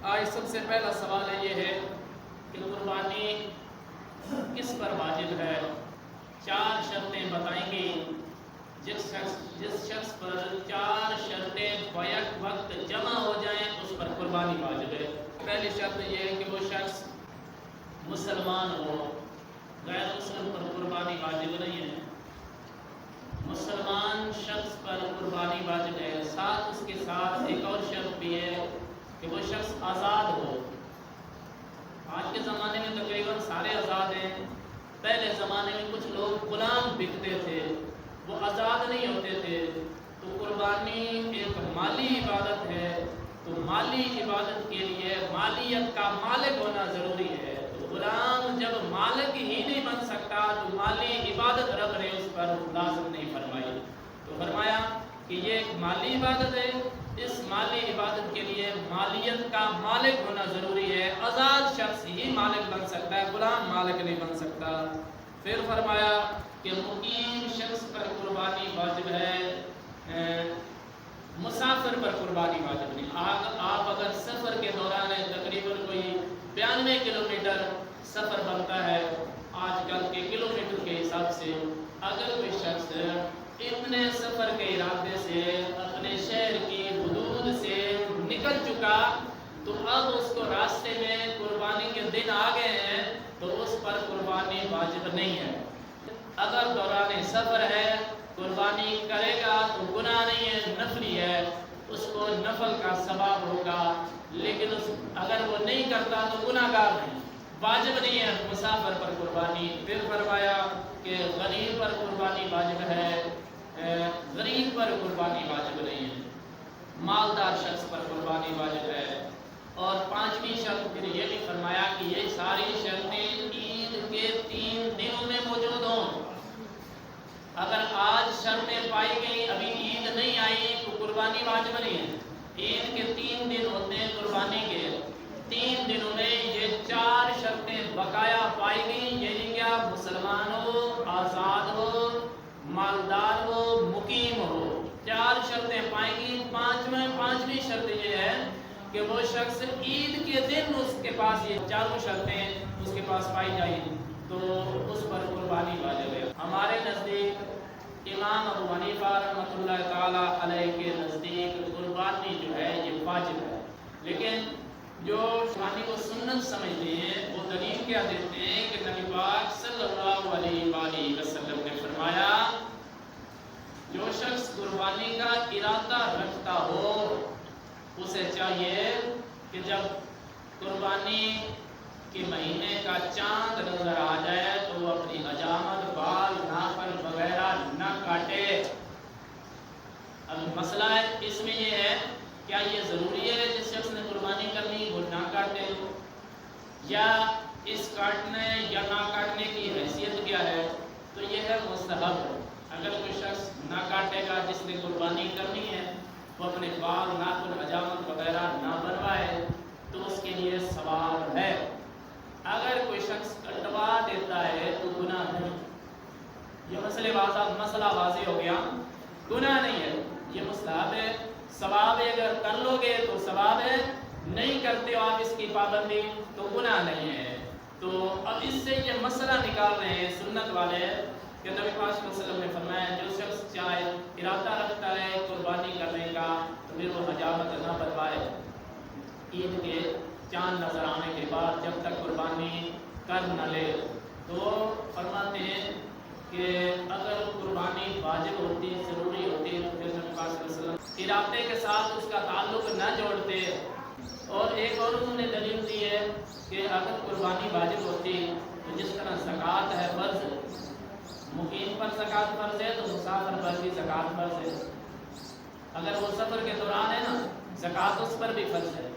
آج سب سے پہلا سوال یہ ہے کہ قربانی کس پر واجب ہے؟ 4 شرطیں بتائیں گی۔ جس شخص پر 4 شرطیں بیک وقت جمع ہو جائیں اس پر قربانی واجب ہے۔ پہلی شرط یہ ہے کہ وہ شخص مسلمان ہو، غیر مسلم پر قربانی واجب نہیں ہے۔ مسلمان شخص پر قربانی واجب ہے، ساتھ اس کے ساتھ ایک اور شرط بھی ہے کہ وہ شخص آزاد ہو۔ آج کے زمانے میں تقریباً سارے آزاد ہیں، پہلے زمانے میں کچھ لوگ غلام بکتے تھے، وہ آزاد نہیں ہوتے تھے۔ تو قربانی ایک مالی عبادت ہے، تو مالی عبادت کے لیے مالیت کا مالک ہونا ضروری ہے۔ تو غلام جب مالک ہی نہیں بن سکتا تو مالی عبادت رب نے اس پر لازم نہیں فرمائی۔ تو فرمایا کہ یہ ایک مالی عبادت ہے، اس مالی عبادت کے لیے مالیت کا مالک ہونا ضروری ہے۔ آزاد شخص ہی مالک بن سکتا ہے، غلام مالک نہیں بن سکتا۔ پھر فرمایا کہ مقیم شخص پر قربانی واجب ہے، مسافر پر قربانی واجب نہیں۔ آپ اگر سفر کے دوران تقریباً کوئی 92 کلومیٹر سفر بنتا ہے آج کل کے کلومیٹر کے حساب سے، اگر کوئی شخص اتنے سفر کے ارادے سے اپنے شہر کی حدود سے نکل چکا تو اب اس کو راستے میں قربانی کے دن آ گئے ہیں تو اس پر قربانی واجب نہیں ہے۔ اگر دوران سفر ہے قربانی کرے گا تو گناہ نہیں ہے، نفلی ہے، اس کو نفل کا ثواب ہوگا، لیکن اگر وہ نہیں کرتا تو گناہ گار نہیں، واجب نہیں ہے مسافر پر قربانی۔ پھر فرمایا کہ غریب پر قربانی واجب ہے، غریب پر قربانی واجب نہیں ہے، مالدار شخص پر قربانی واجب ہے۔ اور 5ویں شرط پھر یہ بھی فرمایا کہ یہ ساری شرطیں عید کے 3 دنوں میں موجود ہوں۔ اگر آج شرطیں پائی گئی، ابھی عید نہیں آئی تو قربانی واجب نہیں ہے۔ عید کے 3 دن ہوتے ہیں قربانی کے، 3 دنوں میں یہ 4 شرطیں بقایا پائی گئی، یعنی کیا؟ مسلمان ہو، آزاد ہو، مالدار ہو، مقیم ہو، 4 شرطیں پائیں گی۔ 5ویں شرط یہ ہے کہ وہ شخص عید کے دن اس کے پاس یہ 4 شرطیں اس کے پاس پائی جائیں تو اس پر قربانی واجب ہے۔ ہمارے نزدیک امام ابو حنیفہ رحمۃ اللہ تعالی علیہ کے نزدیک قربانی جو ہے یہ واجب ہے، لیکن جو قربانی کو سنت سمجھتے ہیں وہ دلیل کیا دیتے ہیں کہ نبی پاک صلی اللہ علیہ وآلہ وسلم نے فرمایا جو شخص قربانی کا ارادہ رکھتا ہو اسے چاہیے کہ جب قربانی کے مہینے کا چاند نظر آ جائے تو وہ اپنی حجامت، بال، ناخن وغیرہ نہ کاٹے۔ اب مسئلہ ہے اس میں یہ ہے کیا یہ ضروری ہے جس شخص نے قربانی کرنی وہ نہ کاٹے، یا اس کاٹنے یا نہ کاٹنے کی حیثیت کیا ہے؟ تو یہ ہے مستحب۔ اگر کوئی شخص نہ کاٹے گا جس نے قربانی کرنی ہے، وہ اپنے بال، ناخن، حجامت وغیرہ نہ بنوائے تو اس کے لیے ثواب ہے۔ اگر کوئی شخص کٹوا دیتا ہے تو گناہ نہیں۔ یہ مسئلہ واضح ہو گیا، گناہ نہیں ہے، یہ مستحب ہے، ثواب ہے۔ اگر کر لو گے تو ثواب ہے، نہیں کرتے ہو آپ اس کی پابندی تو گناہ نہیں ہے۔ تو اب اس سے یہ مسئلہ نکال رہے ہیں سنت والے کہ نبی پاک صلی اللہ علیہ وسلم نے فرمایا جو شخص چاہے ارادہ رکھتا ہے قربانی کرنے کا تو پھر وہ حجامت نہ بنوائے، عید کے چاند نظر آنے کے بعد جب تک قربانی کر نہ لے۔ تو فرماتے ہیں کہ اگر قربانی واجب ہوتی، ضروری ہوتی تو پھر نبی پاک صلی اللہ علیہ وسلم ارادے کے ساتھ اس کا تعلق نہ جوڑتے۔ اور ایک اور انہوں نے دلیل دی ہے کہ اگر قربانی واجب ہوتی تو جس طرح زکوٰۃ ہے فرض، مقیم پر زکوٰۃ فرض ہے تو مسافر پر بھی زکوٰۃ فرض ہے۔ اگر وہ سفر کے دوران ہے نا زکوٰۃ اس پر بھی فرض ہے،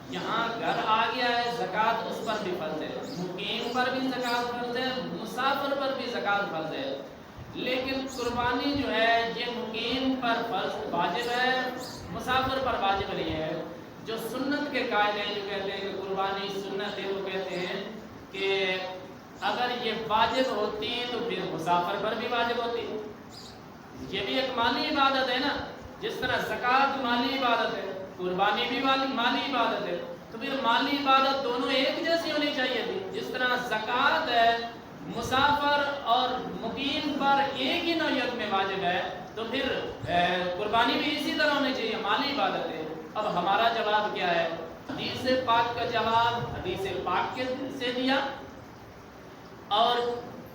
یہاں گھر آ گیا ہے زکوٰۃ اس پر بھی فرض ہے، مقیم پر بھی زکوٰۃ فرض ہے، مسافر پر بھی زکوٰۃ فرض ہے۔ لیکن قربانی جو ہے یہ مقیم پر فرض واجب ہے، مسافر پر واجب نہیں ہے۔ جو سنت کے قائل ہیں جو کہتے ہیں کہ قربانی سنت ہے، وہ کہتے ہیں کہ اگر یہ واجب ہوتی تو پھر مسافر پر بھی واجب ہوتی۔ یہ بھی ایک مالی عبادت ہے نا، جس طرح زکوٰۃ مالی عبادت ہے، قربانی بھی مالی عبادت ہے، تو پھر مالی عبادت دونوں ایک جیسی ہونی چاہیے تھی. جس طرح زکوٰۃ ہے مسافر اور مقیم پر ایک ہی نوعیت میں واجب ہے، تو پھر قربانی بھی اسی طرح ہونی چاہیے، مالی عبادت ہے. اب ہمارا جواب کیا ہے؟ حدیث پاک کا جواب حدیث پاک سے دیا، اور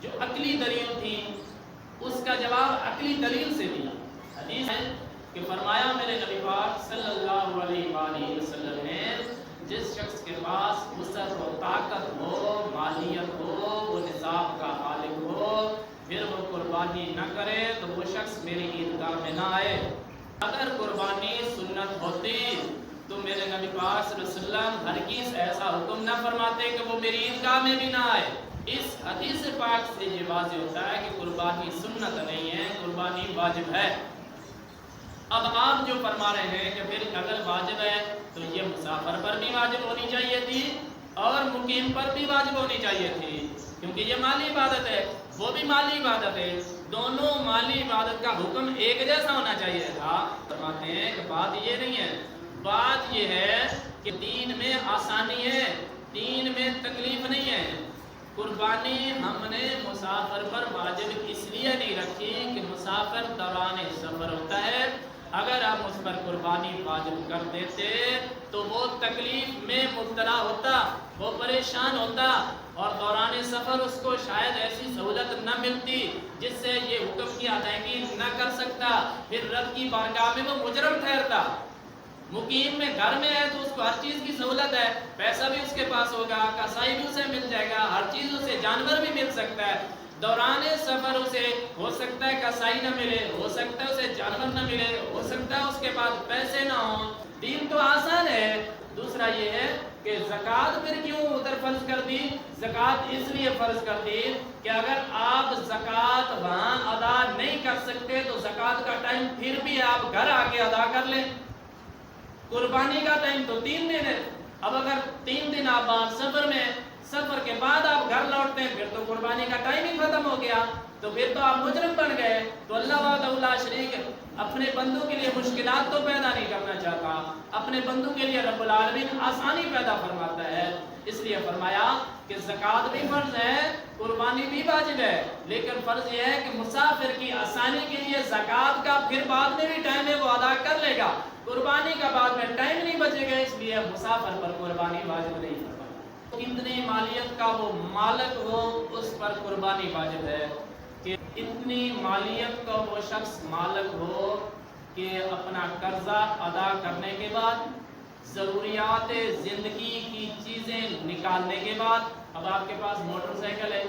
جو عقلی دلیل تھی اس کا جواب عقلی دلیل سے دیا. حدیث ہے کہ فرمایا میرے نبی پاک صلی اللہ علیہ وآلہ وسلم نے، جس شخص کے پاس وسعت و طاقت ہو، مالیت ہو، وہ نصاب کا مالک ہو، پھر وہ قربانی نہ کرے تو وہ شخص میری عیدگاہ میں نہ آئے. اگر قربانی سنت ہوتی تو میرے نبی پاک صلی اللہ علیہ وسلم ہرگز ایسا حکم نہ فرماتے کہ وہ میری عیدگاہ میں بھی نہ آئے. اس حدیث پاک سے یہ واضح ہوتا ہے کہ قربانی سنت نہیں ہے، قربانی واجب ہے. اب آپ جو فرما رہے ہیں کہ پھر اگر واجب ہے تو یہ مسافر پر بھی واجب ہونی چاہیے تھی اور مقیم پر بھی واجب ہونی چاہیے تھی، کیونکہ یہ مالی عبادت ہے، وہ بھی مالی عبادت ہے، دونوں مالی عبادت کا حکم ایک جیسا ہونا چاہیے تھا. فرماتے ہیں کہ بات یہ نہیں ہے، بات یہ ہے کہ دین میں آسانی ہے، دین میں تکلیف نہیں ہے. قربانی ہم نے مسافر پر واجب اس لیے نہیں رکھی کہ مسافر دوران سفر ہوتا ہے، اگر آپ اس پر قربانی واجب کر دیتے تو وہ تکلیف میں مبتلا ہوتا، وہ پریشان ہوتا، اور دوران سفر اس کو شاید ایسی سہولت نہ ملتی جس سے یہ حکم کی ادائیگی نہ کر سکتا، پھر رب کی بارگاہ میں وہ مجرم ٹھہرتا. مقیم میں گھر میں ہے تو اس کو ہر چیز کی سہولت ہے، پیسہ بھی اس کے پاس ہوگا، کسائی بھی اسے مل جائے گا، ہر چیز اسے جانور بھی مل سکتا ہے. دوران سفر اسے ہو سکتا ہے کسائی نہ ملے، ہو سکتا ہے اسے جانور نہ ملے، ہو سکتا ہے اس کے پاس پیسے نہ ہوں. دین تو آسان ہے. دوسرا یہ ہے کہ زکوٰۃ پھر کیوں ادھر فرض کر دی؟ زکوٰۃ اس لیے فرض کر دی کہ اگر آپ زکوٰۃ وہاں ادا نہیں کر سکتے تو زکوٰۃ کا ٹائم پھر بھی آپ گھر آ کے ادا کر لیں. قربانی کا ٹائم تو 3 دن ہے، اب اگر 3 دن آپ سفر میں، سفر کے بعد آپ گھر لوٹتے ہیں پھر تو قربانی کا ٹائم ہی ختم ہو گیا، تو پھر تو آپ مجرم بن گئے. تو اللہ وحدہ لا شریک اپنے بندوں کے لیے مشکلات تو پیدا نہیں کرنا چاہتا، اپنے بندوں کے لیے رب العالمین آسانی پیدا فرماتا ہے. اس لیے فرمایا کہ زکوٰۃ بھی فرض ہے، قربانی بھی واجب ہے، لیکن فرض یہ ہے کہ مسافر کی آسانی کے لیے زکوٰۃ کا پھر بعد میں بھی ٹائم ہے وہ ادا کر لے گا، قربانی کا بعد میں ٹائم نہیں بچے گا، اس لیے مسافر پر قربانی واجب نہیں فرمائی. اتنی مالیت کا وہ مالک ہو اس پر قربانی واجب ہے، کہ اتنی مالیت کا وہ شخص مالک ہو کہ اپنا قرضہ ادا کرنے کے بعد، ضروریات زندگی کی چیزیں نکالنے کے بعد، اب آپ کے پاس موٹر سائیکل ہے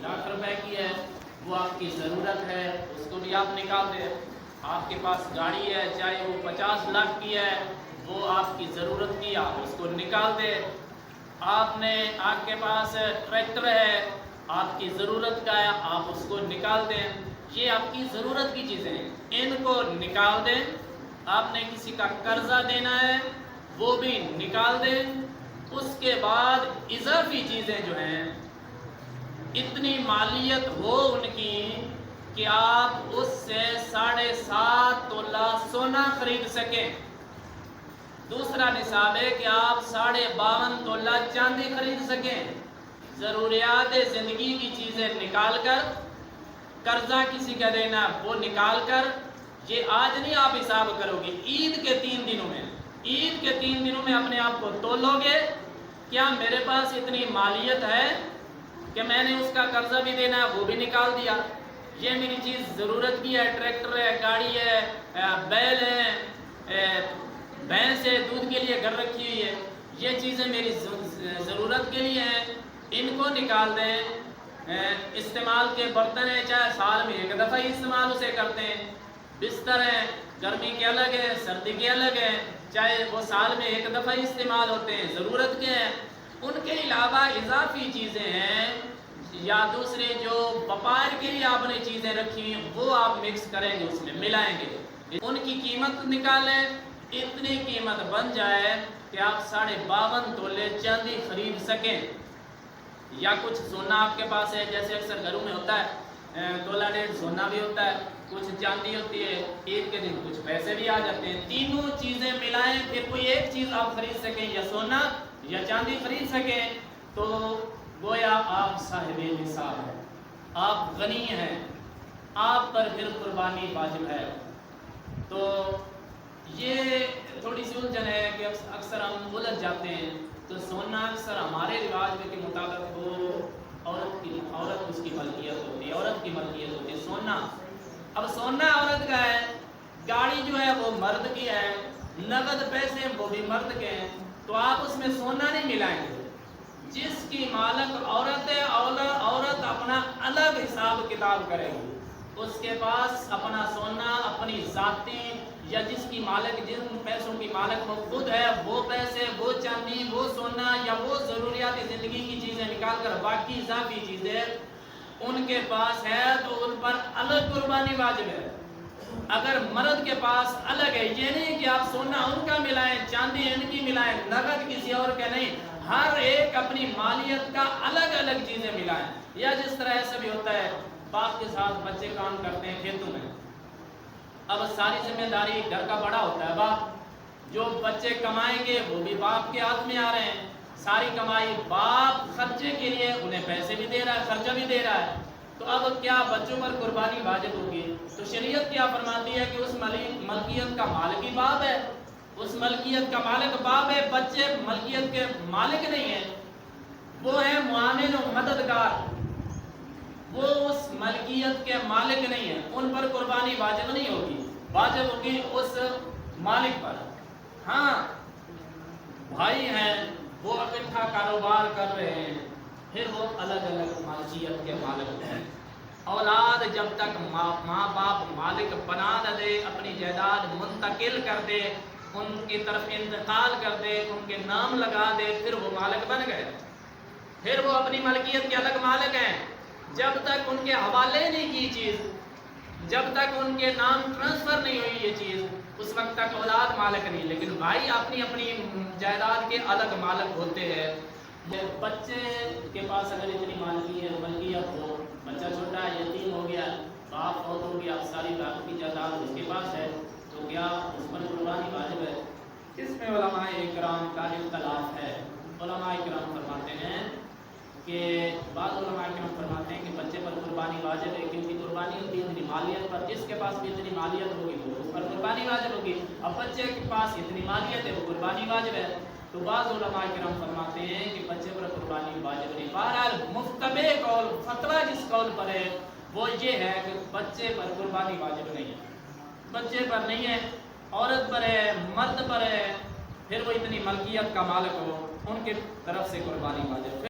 لاکھ روپے کی ہے، وہ آپ کی ضرورت ہے، اس کو بھی آپ نکال دیں. آپ کے پاس گاڑی ہے چاہے وہ 50 لاکھ کی ہے، وہ آپ کی ضرورت کی، آپ اس کو نکال دیں. آپ کے پاس ٹریکٹر ہے، آپ کی ضرورت کا ہے، آپ اس کو نکال دیں. یہ آپ کی ضرورت کی چیزیں ہیں، ان کو نکال دیں. آپ نے کسی کا قرضہ دینا ہے وہ بھی نکال دیں. اس کے بعد اضافی چیزیں جو ہیں اتنی مالیت ہو ان کی کہ آپ اس سے 7.5 تولہ سونا خرید سکیں. دوسرا نصاب ہے کہ آپ 52.5 تولہ چاندی خرید سکیں. ضروریات زندگی کی چیزیں نکال کر، قرضہ کسی کا دینا وہ نکال کر، یہ آج نہیں آپ حساب کرو گے، عید کے 3 دنوں میں، عید کے 3 دنوں میں اپنے آپ کو تولو گے. کیا میرے پاس اتنی مالیت ہے کہ میں نے اس کا قرضہ بھی دینا ہے وہ بھی نکال دیا، یہ میری چیز ضرورت کی ہے، ٹریکٹر ہے، گاڑی ہے، بیل ہے، بھینس ہے، دودھ کے لیے گھر رکھی ہوئی ہے، یہ چیزیں میری ضرورت کے لیے ہیں، ان کو نکال دیں. استعمال کے برتن ہیں چاہے سال میں 1 دفعہ ہی استعمال اسے کرتے ہیں، بستر ہیں گرمی کے الگ ہے سردی کے الگ ہے، چاہے وہ سال میں 1 دفعہ ہی استعمال ہوتے ہیں، ضرورت کے ہیں. ان کے علاوہ اضافی چیزیں ہیں یا دوسرے جو وپار کے لیے آپ نے چیزیں رکھی ہیں وہ آپ مکس کریں گے، اس میں ملائیں گے، ان کی قیمت نکالیں. اتنی قیمت بن جائے کہ آپ 52.5 تولے چاندی خرید سکیں. یا کچھ سونا آپ کے پاس ہے، جیسے اکثر گھروں میں ہوتا ہے تولہ 1.5 سونا بھی ہوتا ہے، کچھ چاندی ہوتی ہے، عید کے دن کچھ پیسے بھی آ جاتے ہیں، تینوں چیزیں ملائیں پھر کوئی ایک چیز آپ خرید سکیں، یا سونا یا چاندی خرید سکیں، تو گویا آپ صاحب نصاب ہیں، آپ غنی ہیں، آپ پر پھر قربانی واجب ہے۔ تو یہ تھوڑی سی الجھن ہے کہ اکثر ہم الجھ جاتے ہیں۔ تو سونا اکثر ہمارے رواج کے مطابق وہ عورت اس کی ملکیت ہوتی ہے، عورت کی ملکیت ہوتی ہے سونا۔ اب سونا عورت کا ہے، گاڑی جو ہے وہ مرد کی ہے، نقد پیسے وہ بھی مرد کے ہیں، تو آپ اس میں سونا نہیں ملائیں گے۔ جس کی مالک عورت ہے، عورت اپنا الگ حساب کتاب کرے گی، اس کے پاس اپنا سونا اپنی ذاتی یا جس کی مالک، جن پیسوں کی مالک وہ خود ہے، وہ پیسے، وہ چاندی، وہ سونا یا وہ ضروریات زندگی کی چیزیں نکال کر باقی اضافی چیزیں ان کے پاس ہے، تو ان پر الگ قربانی واجب ہے۔ اگر مرد کے پاس الگ ہے، یہ نہیں کہ آپ سونا ان کا ملائیں، چاندی ان کی ملائیں، نقد کسی اور کے نہیں، ہر ایک اپنی مالیت کا الگ الگ چیزیں ملائیں۔ یا جس طرح ایسا بھی ہوتا ہے، باپ کے ساتھ بچے کام کرتے ہیں کھیتوں میں، اب ساری ذمہ داری گھر کا بڑا ہوتا ہے باپ، جو بچے کمائیں گے وہ بھی باپ کے ہاتھ میں آ رہے ہیں، ساری کمائی باپ خرچے کے لیے انہیں پیسے بھی دے رہا ہے، خرچہ بھی دے رہا ہے، تو اب کیا بچوں پر قربانی واجب ہوگی؟ تو شریعت کیا فرماتی ہے کہ اس ملکیت کا مالک ہی باپ ہے، اس ملکیت کا مالک باپ ہے، بچے ملکیت کے مالک نہیں ہیں، وہ ہیں معاون و مددگار، وہ اس ملکیت کے مالک نہیں ہیں، ان پر قربانی واجب نہیں ہوگی، واجب ہوگی اس مالک پر۔ ہاں بھائی ہیں، وہ اکٹھا کاروبار کر رہے ہیں، پھر وہ الگ الگ ملکیت کے مالک ہیں۔ اولاد جب تک ماں باپ مالک بنا نہ دے، اپنی جائیداد منتقل کر دے، ان کی طرف انتقال کر دے، ان کے نام لگا دے، پھر وہ مالک بن گئے، پھر وہ اپنی ملکیت کے الگ مالک ہیں۔ جب تک ان کے حوالے نہیں کی چیز، جب تک ان کے نام ٹرانسفر نہیں ہوئی یہ چیز، اس وقت تک اولاد مالک نہیں، لیکن بھائی اپنی اپنی جائیداد کے الگ مالک ہوتے ہیں۔ بچے کے پاس اگر اتنی ملکیت ہو، بچہ چھوٹا ہے، یتیم ہو گیا، باپ فوت ہو گیا، ساری باپ کی جائیداد اس کے پاس ہے، تو کیا اس پر قربانی واجب ہے؟ اس میں علماء اکرام کا اختلاف ہے۔ علماء اکرام فرماتے ہیں کہ بعض علماء اکرام فرماتے ہیں کہ بچے پر قربانی واجب ہے، کیونکہ قربانی ہوتی ہے اتنی مالیت پر، جس کے پاس بھی اتنی مالیت ہوگی وہ اس پر قربانی واجب ہوگی، اب بچے کے پاس اتنی مالیت ہے وہ قربانی واجب ہے۔ تو بعض علماء کرام فرماتے ہیں کہ بچے پر قربانی واجب نہیں۔ بہرحال مفتبع قول، فتویٰ جس قول پر ہے وہ یہ ہے کہ بچے پر قربانی واجب نہیں ہے، بچے پر نہیں ہے، عورت پر ہے، مرد پر ہے، پھر وہ اتنی ملکیت کا مالک ہو، ان کی طرف سے قربانی واجب ہے۔